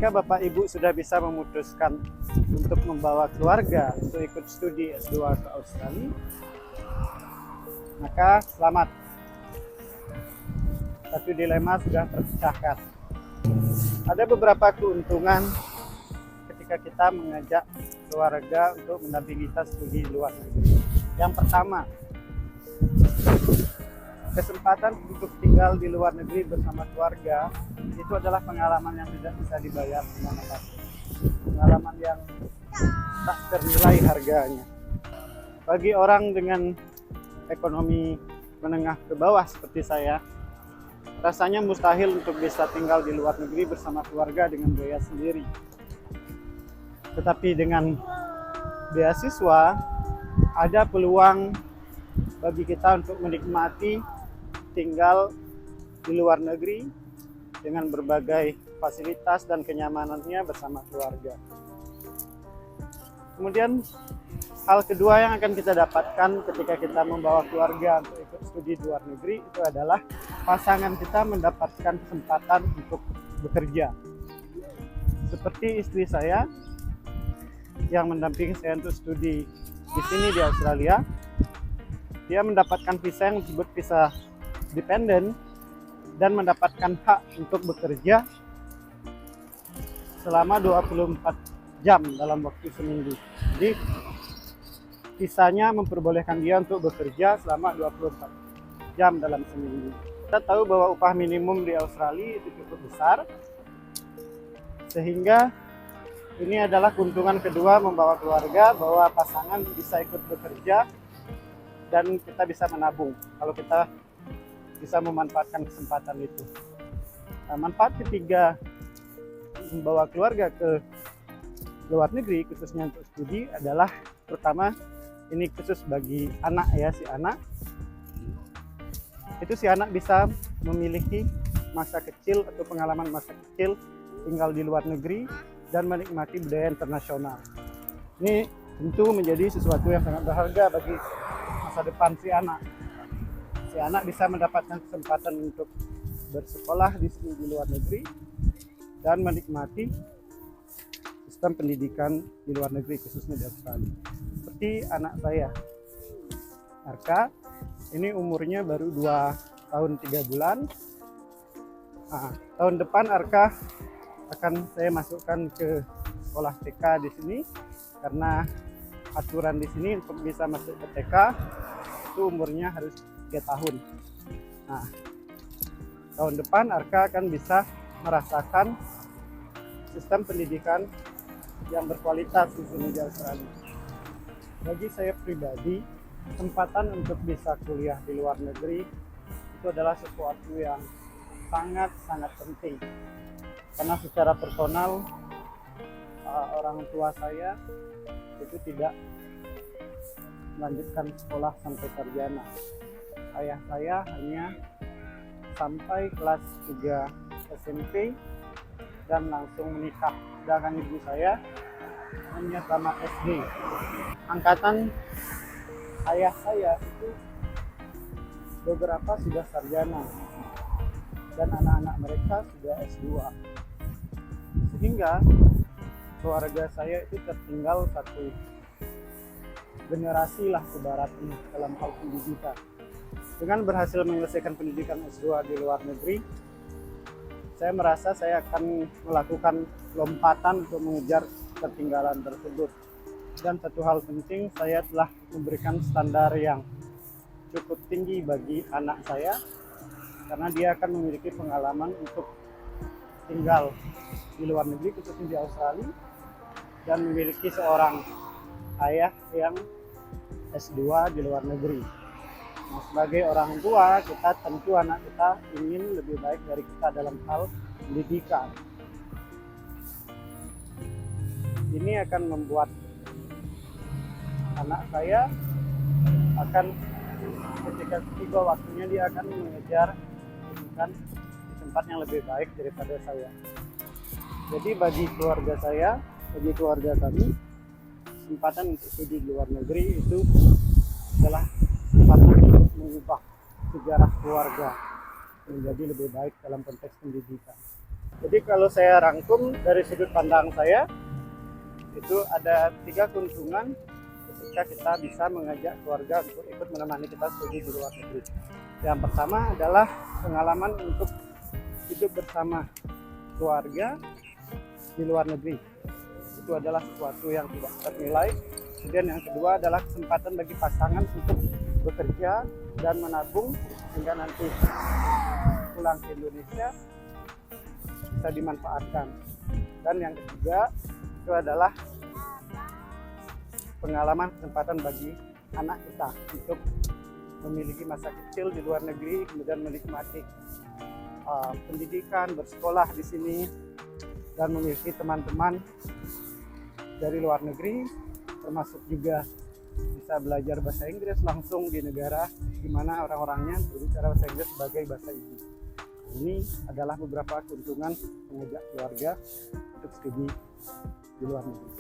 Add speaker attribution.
Speaker 1: Jika Bapak Ibu sudah bisa memutuskan untuk membawa keluarga untuk ikut studi S2 ke Australia, maka selamat. Satu dilema sudah terpecahkan. Ada beberapa keuntungan ketika kita mengajak keluarga untuk mendampingi kita studi di luar negeri. Yang pertama, kesempatan untuk tinggal di luar negeri bersama keluarga itu adalah pengalaman yang tidak bisa dibayar kemana-mana. Pengalaman yang tak ternilai harganya. Bagi orang dengan ekonomi menengah ke bawah seperti saya, rasanya mustahil untuk bisa tinggal di luar negeri bersama keluarga dengan biaya sendiri. Tetapi dengan beasiswa, ada peluang bagi kita untuk menikmati tinggal di luar negeri dengan berbagai fasilitas dan kenyamanannya bersama keluarga. Kemudian hal kedua yang akan kita dapatkan ketika kita membawa keluarga untuk ikut studi di luar negeri itu adalah pasangan kita mendapatkan kesempatan untuk bekerja. Seperti istri saya yang mendampingi saya untuk studi di sini di Australia, dia mendapatkan visa yang disebut visa dependent dan mendapatkan hak untuk bekerja selama 24 jam dalam waktu seminggu. Jadi visanya memperbolehkan dia untuk bekerja selama 24 jam dalam seminggu. Kita tahu bahwa upah minimum di Australia itu cukup besar, sehingga ini adalah keuntungan kedua membawa keluarga, bahwa pasangan bisa ikut bekerja dan kita bisa menabung kalau kita bisa memanfaatkan kesempatan itu. Nah, manfaat ketiga membawa keluarga ke luar negeri khususnya untuk studi adalah, pertama, ini khusus bagi anak ya, si anak bisa memiliki masa kecil atau pengalaman masa kecil tinggal di luar negeri dan menikmati budaya internasional. Ini tentu menjadi sesuatu yang sangat berharga bagi masa depan si anak. Si anak bisa mendapatkan kesempatan untuk bersekolah di sini di luar negeri dan menikmati sistem pendidikan di luar negeri khususnya di Australia. Seperti anak saya, Arka, ini umurnya baru 2 tahun 3 bulan. Nah, tahun depan Arka akan saya masukkan ke sekolah TK di sini, karena aturan di sini untuk bisa masuk ke TK itu umurnya harus 3 tahun. Nah, tahun depan Arka akan bisa merasakan sistem pendidikan yang berkualitas di sini di Australia. Bagi saya pribadi, kesempatan untuk bisa kuliah di luar negeri itu adalah sesuatu yang sangat-sangat penting. Karena secara personal, orang tua saya itu tidak melanjutkan sekolah sampai sarjana. Ayah saya hanya sampai kelas 3 SMP dan langsung menikah. Sedangkan ibu saya hanya tamat SD. Angkatan ayah saya itu beberapa sudah sarjana dan anak-anak mereka sudah S2. Sehingga keluarga saya itu tertinggal satu generasi lah ibaratnya dalam hal pendidikan. Dengan berhasil menyelesaikan pendidikan S2 di luar negeri, saya merasa saya akan melakukan lompatan untuk mengejar ketertinggalan tersebut. Dan satu hal penting, saya telah memberikan standar yang cukup tinggi bagi anak saya, karena dia akan memiliki pengalaman untuk tinggal di luar negeri, khususnya di Australia, dan memiliki seorang ayah yang S2 di luar negeri. Nah, sebagai orang tua, kita tentu anak kita ingin lebih baik dari kita dalam hal pendidikan. Ini akan membuat anak saya ketika tiba waktunya dia akan mengejar pendidikan di tempat yang lebih baik daripada saya. Jadi bagi keluarga saya, bagi keluarga kami, kesempatan untuk studi di luar negeri itu adalah kesempatan untuk mengubah sejarah keluarga menjadi lebih baik dalam konteks pendidikan. Jadi kalau saya rangkum dari sudut pandang saya, itu ada 3 keuntungan ketika kita bisa mengajak keluarga untuk ikut menemani kita studi di luar negeri. Yang pertama adalah pengalaman untuk hidup bersama keluarga di luar negeri. Itu adalah sesuatu yang tidak ternilai. Kemudian yang kedua adalah kesempatan bagi pasangan untuk bekerja dan menabung hingga nanti pulang ke Indonesia bisa dimanfaatkan. Dan yang ketiga itu adalah pengalaman kesempatan bagi anak kita untuk memiliki masa kecil di luar negeri, kemudian menikmati pendidikan, bersekolah di sini, dan memiliki teman-teman dari luar negeri, termasuk juga bisa belajar bahasa Inggris langsung di negara di mana orang-orangnya berbicara bahasa Inggris sebagai bahasa ibu. Ini adalah beberapa keuntungan mengajak keluarga untuk studi di luar negeri.